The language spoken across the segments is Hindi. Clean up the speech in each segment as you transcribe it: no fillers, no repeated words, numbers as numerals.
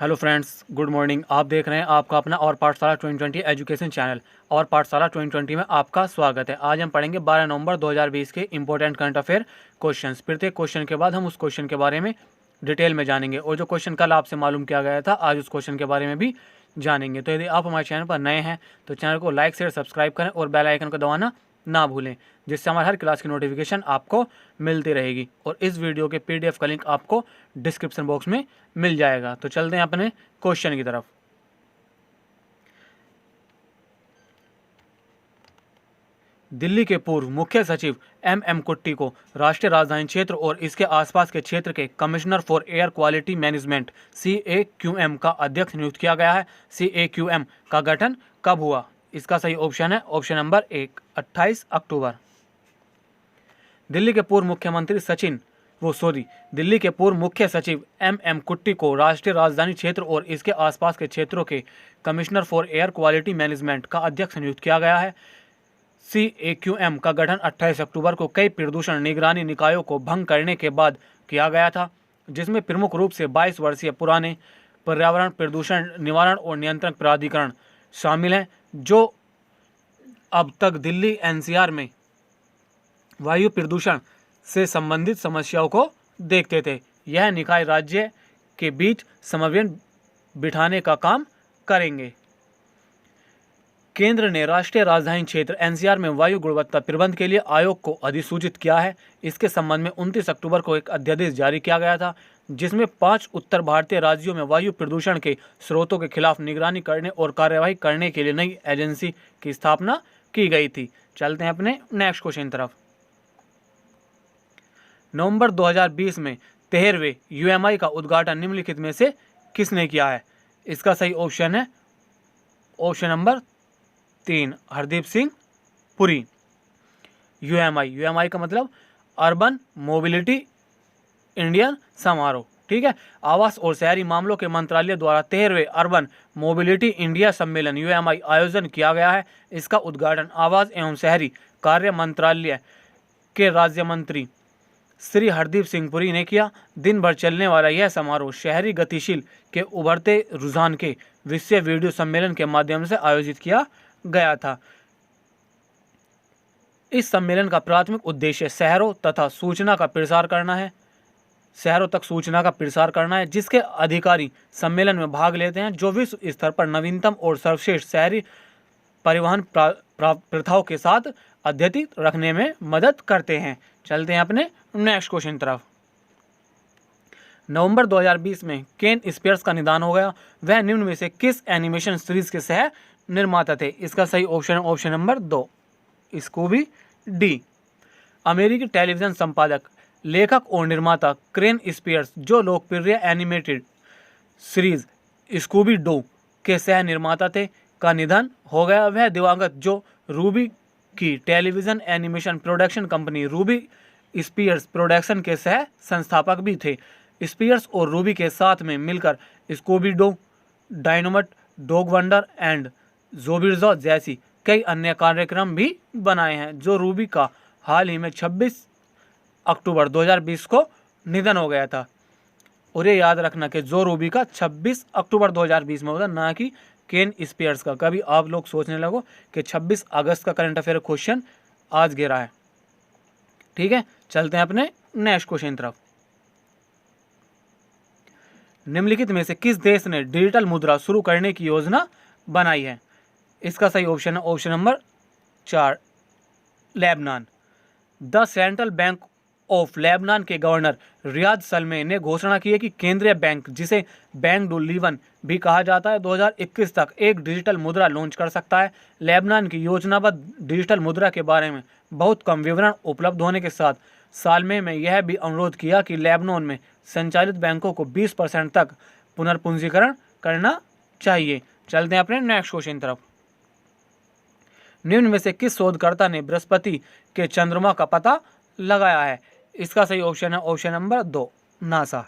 Hello friends, good morning. आप देख रहे हैं आपका अपना और पाठशाला 2020 एजुकेशन चैनल। और पाठशाला 2020 में आपका स्वागत है। आज हम पढ़ेंगे 12 नवंबर 2020 के इंपॉर्टेंट करंट अफेयर क्वेश्चंस। प्रत्येक क्वेश्चन के बाद हम उस क्वेश्चन के बारे में डिटेल में जानेंगे, और जो क्वेश्चन कल आपसे मालूम किया गया था आज उस क्वेश्चन के बारे में भी जानेंगे। तो यदि आप हमारे चैनल पर नए हैं तो चैनल को लाइक शेयर सब्सक्राइब करें और बेल आइकन को दबाना ना भूलें, जिससे हमारे हर क्लास की नोटिफिकेशन आपको मिलती रहेगी। और इस वीडियो के पीडीएफ का लिंक आपको डिस्क्रिप्शन बॉक्स में मिल जाएगा। तो चलते हैं अपने क्वेश्चन की तरफ। दिल्ली के पूर्व मुख्य सचिव एम कुट्टी को राष्ट्रीय राजधानी क्षेत्र और इसके आसपास के क्षेत्र के commissioner for air quality management CAQM का अध्यक्ष नियुक्त किया गया है। CAQM का गठन कब हुआ? इसका सही ऑप्शन है ऑप्शन नंबर 1, 28 अक्टूबर। दिल्ली के पूर्व मुख्य सचिव एम कुट्टी को राष्ट्रीय राजधानी क्षेत्र और इसके आसपास के क्षेत्रों के commissioner for air quality management का अध्यक्ष नियुक्त किया गया है। CAQM का गठन 28 अक्टूबर को कई प्रदूषण निगरानी निकायों को भंग करने के बाद किया गया था, जिसमें प्रमुख रूप से 22 वर्षीय पुराने पर्यावरण प्रदूषण निवारण और नियंत्रण प्राधिकरण शामिल हैं, जो अब तक दिल्ली NCR में वायु प्रदूषण से संबंधित समस्याओं को देखते थे। यह निकाय राज्य के बीच समन्वय बिठाने का काम करेंगे। केंद्र ने राष्ट्रीय राजधानी क्षेत्र NCR में वायु गुणवत्ता प्रबंधन के लिए आयोग को अधिसूचित किया है। इसके संबंध में 29 अक्टूबर को एक अध्यादेश जारी किया गया था, जिसमें 5 उत्तर भारतीय राज्यों में वायु प्रदूषण के स्रोतों के खिलाफ निगरानी करने और कार्यवाही करने के लिए नई एजेंसी की स्थापना की गई थी। चलते हैं अपने नेक्स्ट क्वेश्चन तरफ। नवंबर 2020 में 13वें UMI का उद्घाटन निम्नलिखित में से किसने किया है? इसका सही ऑप्शन है option number 3, Hardeep Singh Puri. UMI का मतलब अर्बन मोबिलिटी इंडियन समारोह, ठीक है। आवास और शहरी मामलों के मंत्रालय द्वारा 13वें अर्बन मोबिलिटी इंडिया सम्मेलन UMI आयोजन किया गया है। इसका उद्घाटन आवास एवं शहरी कार्य मंत्रालय के राज्य मंत्री श्री हरदीप सिंह पुरी ने किया। दिन भर चलने वाला यह समारोह शहरी गतिशील के उभरते रुझान के विषय वीडियो सम्मेलन के माध्यम से आयोजित किया गया था। इस सम्मेलन का प्राथमिक उद्देश्य शहरों तक सूचना का प्रसार करना है, जिसके अधिकारी सम्मेलन में भाग लेते हैं, जो विश्व स्तर पर नवीनतम और सर्वश्रेष्ठ शहरी परिवहन प्रथाओं के साथ अद्यतित रखने में मदद करते हैं। चलते हैं अपने नेक्स्ट क्वेश्चन तरफ। नवंबर 2020 में केन स्पियर्स का निधन हो गया। वह निम्न में से किस एनिमेशन सीरीज के सह निर्माता थे? इसका सही ऑप्शन नंबर 2, स्कूबी डी। अमेरिकी टेलीविजन संपादक, लेखक और निर्माता केन स्पियर्स, जो लोकप्रिय एनिमेटेड सीरीज स्कूबी डू के सह निर्माता थे, का निधन हो गया। वह दिवंगत जो रूबी की television animation production company Ruby Spears production के सह संस्थापक भी थे। स्पियर्स और रूबी के साथ में मिलकर Scooby Doo, Dynamite, Dog Wonder and जोबिर्जो जैसी कई अन्य कार्यक्रम भी बनाए हैं। जो रूबी का हाल ही में 26 अक्टूबर 2020 को निधन हो गया था। और ये याद रखना कि जो रूबी का 26 अक्टूबर 2020 में होगा, ना कि केन स्पियर्स का। कभी आप लोग सोचने लगो कि 26 अगस्त का करंट अफेयर क्वेश्चन आज गिरा है, ठीक है। चलते हैं अपने नेक्स्ट क्वेश्चन तरफ। निम्नलिखित में से किस देश ने डिजिटल मुद्रा शुरू करने की योजना बनाई है? इसका सही ऑप्शन है option number 4, Lebanon. The central bank of Lebanon के गवर्नर रियाद सलमे ने घोषणा की है कि केंद्रीय बैंक, जिसे बैंक डू लीवन भी कहा जाता है, 2021 तक एक डिजिटल मुद्रा लॉन्च कर सकता है। लेबनान की योजनाबद्ध डिजिटल मुद्रा के बारे में बहुत कम विवरण उपलब्ध होने के साथ सालमे में यह भी अनुरोध किया कि लेबनान में संचालित बैंकों को 20% तक पुनर्पूंजीकरण करना चाहिए। चलते हैं अपने नेक्स्ट क्वेश्चन तरफ। निम्न में से किस शोधकर्ता ने बृहस्पति के चंद्रमा का पता लगाया है? इसका सही ऑप्शन है ऑप्शन नंबर 2, नासा।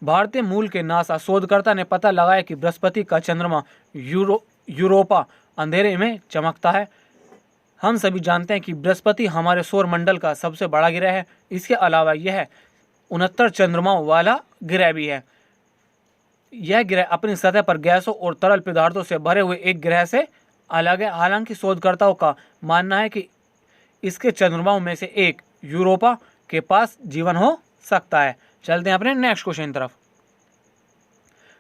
भारतीय मूल के नासा शोधकर्ता ने पता लगाया कि बृहस्पति का चंद्रमा यूरोपा अंधेरे में चमकता है। हम सभी जानते हैं कि बृहस्पति हमारे सौर मंडल का सबसे बड़ा ग्रह है। इसके अलावा यह 69 चंद्रमाओं वाला ग्रह भी है। यह ग्रह अपनी सतह पर गैसों और तरल पदार्थों से भरे हुए एक ग्रह से अलग है। हालांकि शोधकर्ताओं का मानना है कि इसके चंद्रमाओं में से एक यूरोपा के पास जीवन हो सकता है। चलते हैं अपने नेक्स्ट क्वेश्चन तरफ।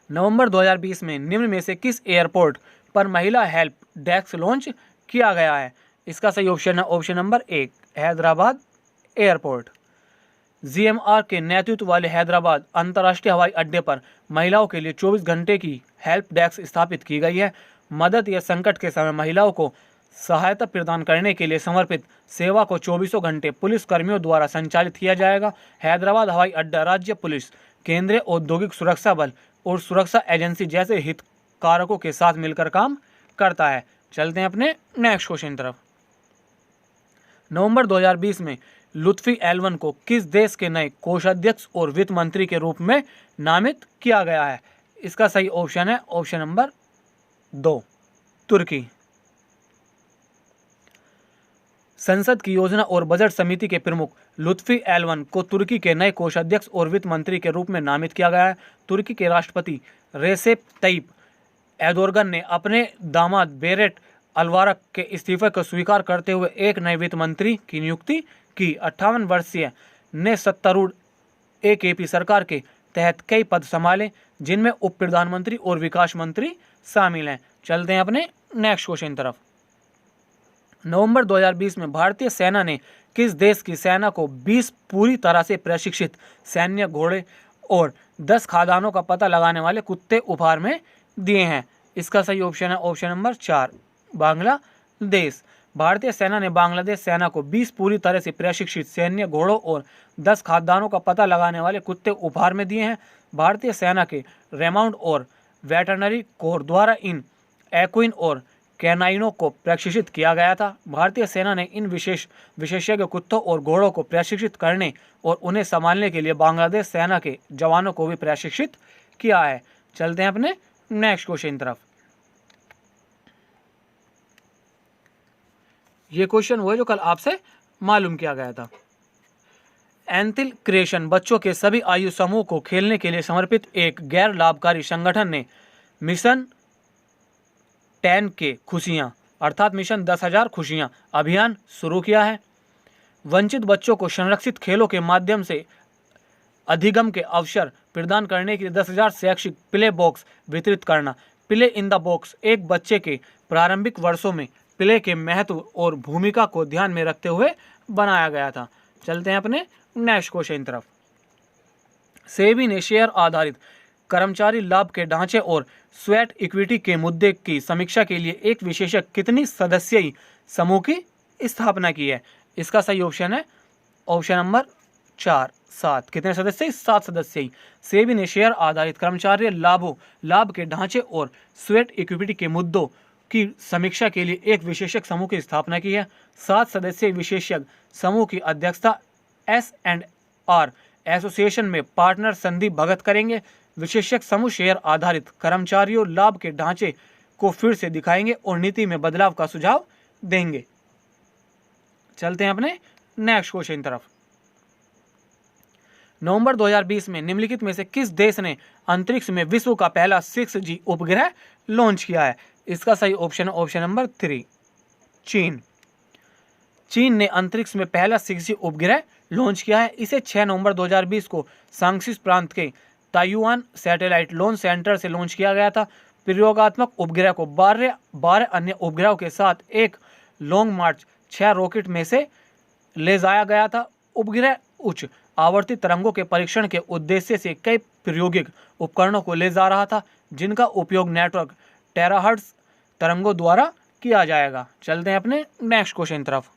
नवंबर 2020 में निम्न में से किस एयरपोर्ट पर महिला हेल्प डेस्क लॉन्च किया गया है? इसका सही ऑप्शन है option number 1 Hyderabad airport. GMR के नेतृत्व वाले हैदराबाद अंतर्राष्ट्रीय हवाई अड्डे पर महिलाओं के लिए 24 घंटे की हेल्प डेस्क स्थापित की गई है। मदद या संकट के समय महिलाओं को सहायता प्रदान करने के लिए समर्पित सेवा को 24 घंटे पुलिस कर्मियों द्वारा संचालित किया जाएगा। हैदराबाद हवाई अड्डा राज्य पुलिस, केंद्रीय औद्योगिक सुरक्षा बल और सुरक्षा एजेंसी जैसे हितधारकों के साथ मिलकर काम करता है। चलते हैं अपने नेक्स्ट क्वेश्चन तरफ। नवंबर 2020 में लुत्फी एलवन को किस देश के नए कोषाध्यक्ष और वित्त मंत्री के रूप में नामित किया गया है? इसका सही ऑप्शन है ऑप्शन नंबर 2 तुर्की। संसद की योजना और बजट समिति के प्रमुख लुत्फी एलवन को तुर्की के नए कोषाध्यक्ष और वित्त मंत्री के रूप में नामित किया गया है। तुर्की के राष्ट्रपति रेसेप तय्यिप एर्दोगन ने अपने दामाद बेरेट अल्वारक के इस्तीफे को स्वीकार करते हुए एक नए वित्त मंत्री की नियुक्ति की। 58 वर्षीय ने सत्तारूढ़ AKP सरकार के तहत कई पद संभाले, जिनमें उप प्रधानमंत्री और विकास मंत्री शामिल हैं। चलते हैं अपने नेक्स्ट क्वेश्चन तरफ। नवंबर 2020 में भारतीय सेना ने किस देश की सेना को 20 पूरी तरह से प्रशिक्षित सैन्य घोड़े और 10 खादानों का पता लगाने वाले कुत्ते उपहार में दिए हैं? इसका सही ऑप्शन है ऑप्शन नंबर 4 बांग्लादेश। भारतीय सेना ने बांग्लादेश सेना को 20 पूरी तरह से प्रशिक्षित सैन्य घोड़ों और 10 खाद्यान्नों का पता लगाने वाले कुत्ते उपहार में दिए हैं। भारतीय सेना के रेमाउंड और वेटरनरी कोर द्वारा इन एक्विन और कैनाइनों को प्रशिक्षित किया गया था। भारतीय सेना ने इन विशेषज्ञ कुत्तों और घोड़ों को प्रशिक्षित करने और उन्हें संभालने के लिए बांग्लादेश सेना के जवानों को भी प्रशिक्षित किया है। चलते हैं अपने नेक्स्ट क्वेश्चन तरफ। ये क्वेश्चन वो है जो कल आपसे मालूम किया गया था। एंथिल क्रिएशन बच्चों के सभी आयु समूह को खेलने के लिए समर्पित एक गैर लाभकारी संगठन ने मिशन 10K खुशियां अर्थात मिशन 10,000 खुशियां अभियान शुरू किया है। वंचित बच्चों को संरक्षित खेलों के माध्यम से अधिगम के अवसर प्रदान करने के लिए 10,000 शैक्षिक प्ले बॉक्स वितरित करना। प्ले इन द बॉक्स एक बच्चे के प्रारंभिक वर्षों में प्ले के महत्व और भूमिका को ध्यान में रखते हुए बनाया गया था। चलते हैं अपने नेक्स्ट क्वेश्चन तरफ। सेबी ने शेयर आधारित कर्मचारी लाभ के ढांचे और स्वेट इक्विटी के मुद्दे की समीक्षा के लिए एक विशेषज्ञ कितनी सदस्यीय समूह की स्थापना की है? इसका सही ऑप्शन है ऑप्शन नंबर 4 7। कितने सदस्य? 7 सदस्य। सेबी ने शेयर आधारित कर्मचारी लाभ के ढांचे और स्वेट इक्विटी के मुद्दों की समीक्षा के लिए एक विशेषज्ञ समूह की स्थापना की है। 7 सदस्यीय विशेषज्ञ समूह की अध्यक्षता S&R एसोसिएशन में पार्टनर संदीप भगत करेंगे। विशेषज्ञ समूह शेयर आधारित कर्मचारियों लाभ के ढांचे को फिर से दिखाएंगे और नीति में बदलाव का सुझाव देंगे। चलते हैं अपने नेक्स्ट क्वेश्चन तरफ। नवंबर 2020 में निम्नलिखित में से किस देश ने अंतरिक्ष में विश्व का पहला 6G उपग्रह लॉन्च किया है? इसका सही ऑप्शन ऑप्शन नंबर 3 चीन। चीन ने अंतरिक्ष में पहला 6G उपग्रह लॉन्च किया है। इसे 6 नवंबर 2020 को सांक्सीस प्रांत के ताइवान सैटेलाइट लॉन्च सेंटर से लॉन्च किया गया था। प्रयोगात्मक उपग्रह को 12 अन्य उपग्रहों के साथ एक लॉन्ग मार्च 6 रॉकेट में से ले जाया गया था। उपग्रह उच्च आवर्ती तरंगों के परीक्षण के उद्देश्य से कई प्रायोगिक उपकरणों को ले जा रहा था, जिनका उपयोग नेटवर्क टेराहर्ट्ज तरंगों द्वारा किया जाएगा। चलते हैं अपने नेक्स्ट क्वेश्चन तरफ।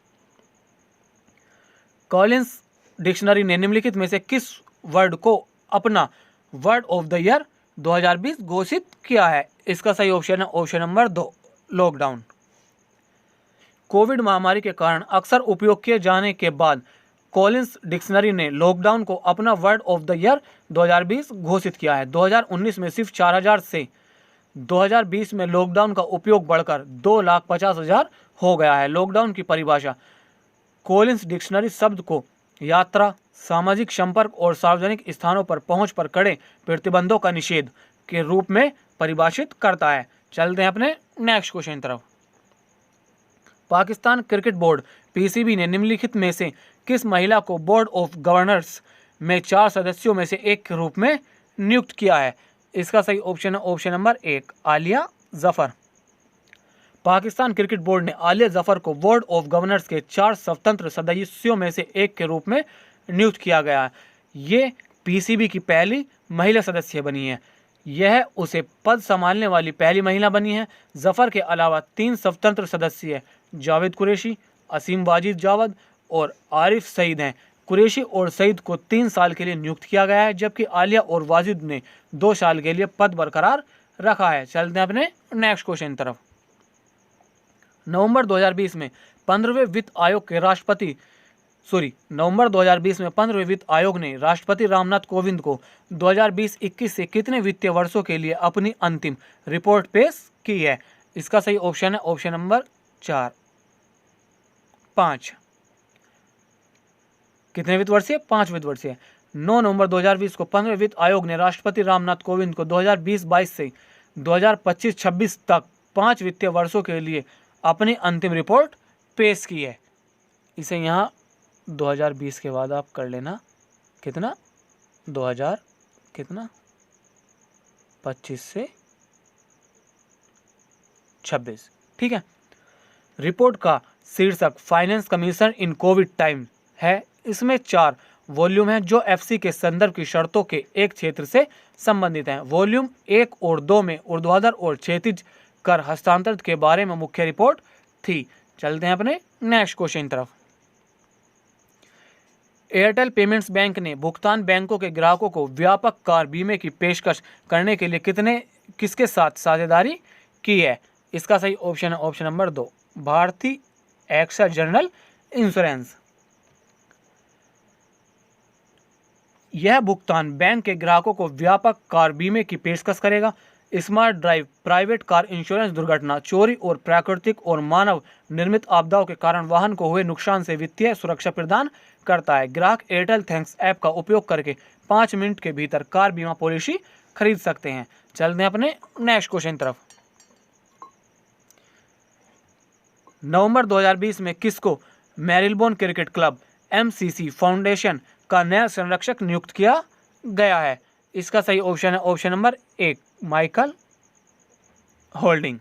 कॉलिंस डिक्शनरी ने निम्नलिखित में से किस वर्ड को अपना वर्ड ऑफ द ईयर 2020 घोषित किया है? इसका सही ऑप्शन है ऑप्शन नंबर 2 लॉकडाउन। कोविड महामारी के कारण अक्सर उपयोग किए जाने के बाद कॉलिंस डिक्शनरी ने लॉकडाउन को अपना वर्ड ऑफ द ईयर 2020 घोषित किया है। 2019 में सिर्फ 4,000 से 2020 में लॉकडाउन का उपयोग बढ़कर 2,50,000 हो गया है। लॉकडाउन की परिभाषा कॉलिंस डिक्शनरी शब्द को यात्रा, सामाजिक संपर्क और सार्वजनिक स्थानों पर पहुंच पर कड़े प्रतिबंधों का निषेध के रूप में परिभाषित करता है। चलते हैं अपने नेक्स्ट क्वेश्चन की तरफ। पाकिस्तान क्रिकेट बोर्ड पीसीबी ने निम्नलिखित में से किस महिला को बोर्ड ऑफ गवर्नर्स में 4 सदस्यों में से एक के रूप में नियुक्त किया है? इसका सही ऑप्शन है option number 1 Alia Zafar. Pakistan cricket board ने आलिया जफर को बोर्ड ऑफ गवर्नर्स के 4 स्वतंत्र सदस्यों में से एक के रूप में नियुक्त किया गया है। ये पीसीबी की पहली महिला सदस्य बनी है। यह उसे पद संभालने वाली पहली महिला बनी है। जफर के अलावा 3 स्वतंत्र सदस्य जावेद कुरैशी, असीम वाजिद जावद और आरिफ सईद हैं। कुरैशी और सईद को 3 साल के लिए नियुक्त किया गया है, जबकि आलिया और वाजिद ने 2 साल के लिए पद बरकरार रखा है। चलते हैं अपने नेक्स्ट क्वेश्चन की तरफ। नवंबर 2020 में 15वें वित्त आयोग वित्त आयोग ने राष्ट्रपति रामनाथ कोविंद को 2020-21 से कितने वित्तीय वर्षों के लिए अपनी अंतिम रिपोर्ट पेश की है? इसका सही ऑप्शन है ऑप्शन नंबर 5। कितने वित्त वर्षीय? 5 वित्त वर्षीय। 9 नवंबर 2020 को 15वें वित्त आयोग ने राष्ट्रपति रामनाथ कोविंद को 2020-22 से 2025-26 तक 5 वित्तीय वर्षों के लिए अपनी अंतिम रिपोर्ट पेश की है। इसे यहाँ 2020 के बाद आप कर लेना कितना 25 से 26, ठीक है। रिपोर्ट का शीर्षक फाइनेंस कमीशन इन कोविड टाइम है। इसमें 4 वॉल्यूम हैं जो एफसी के संदर्भ की शर्तों के एक क्षेत्र से संबंधित हैं। वॉल्यूम 1 और 2 में ऊर्ध्वाधर और क्षैतिज कर हस्तांतरण के बारे में मुख्य रिपोर्ट थी। चलते हैं अपने नेक्स्ट क्वेश्चन की तरफ। एयरटेल पेमेंट्स बैंक ने भुगतान बैंकों के ग्राहकों को व्यापक कार बीमे की पेशकश करने के लिए किसके साथ साझेदारी की है? इसका सही ऑप्शन है ऑप्शन नंबर 2 भारतीय एक्सा जनरल इंश्योरेंस। यह भुगतान बैंक के ग्राहकों को व्यापक कार बीमे की पेशकश करेगा। Smart drive private car insurance दुर्घटना, चोरी और प्राकृतिक और मानव निर्मित आपदाओं के कारण वाहन को हुए नुकसान से वित्तीय सुरक्षा प्रदान करता है। ग्राहक एयरटेल थैंक्स ऐप का उपयोग करके 5 मिनट के भीतर कार बीमा पॉलिसी खरीद सकते हैं। चलते हैं अपने नेक्स्ट क्वेश्चन तरफ। नवंबर 2020 में किसको मेरिलबोर्न क्रिकेट क्लब MCC फाउंडेशन का नया संरक्षक नियुक्त किया गया है? इसका सही ऑप्शन है option number 1 Michael holding.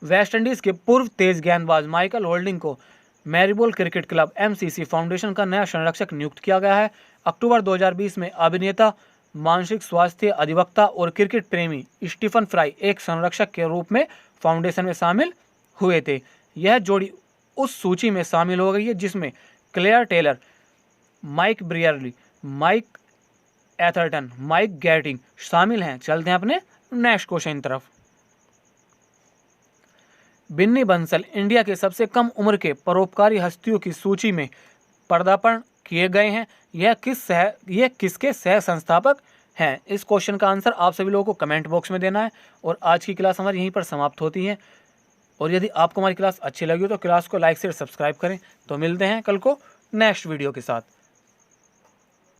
West Indies के पूर्व तेज गेंदबाज माइकल होल्डिंग को मेरिलबोर्न क्रिकेट क्लब MCC फाउंडेशन का नया संरक्षक नियुक्त किया गया है। अक्टूबर 2020 में अभिनेता, मानसिक स्वास्थ्य अधिवक्ता और क्रिकेट प्रेमी स्टीफन फ्राई एक संरक्षक के रूप में फाउंडेशन में शामिल हुए थे। यह जोड़ी उस सूची में शामिल हो गई है जिसमें Claire Taylor, Mike Brearley, Mike Atherton, Mike Gatting शामिल हैं। चलते हैं अपने नेक्स्ट क्वेश्चन की तरफ। बिन्नी बंसल इंडिया के सबसे कम उम्र के परोपकारी हस्तियों की सूची में पदार्पण किए गए हैं। यह किसके सह संस्थापक हैं? इस क्वेश्चन का आंसर आप सभी लोगों को कमेंट बॉक्स में देना है। और आज की क्लास हमारी यहीं पर समाप्त होती है। और यदि आपको हमारी क्लास अच्छी लगी हो तो क्लास को लाइक शेयर सब्सक्राइब करें। तो मिलते हैं कल को नेक्स्ट वीडियो के साथ।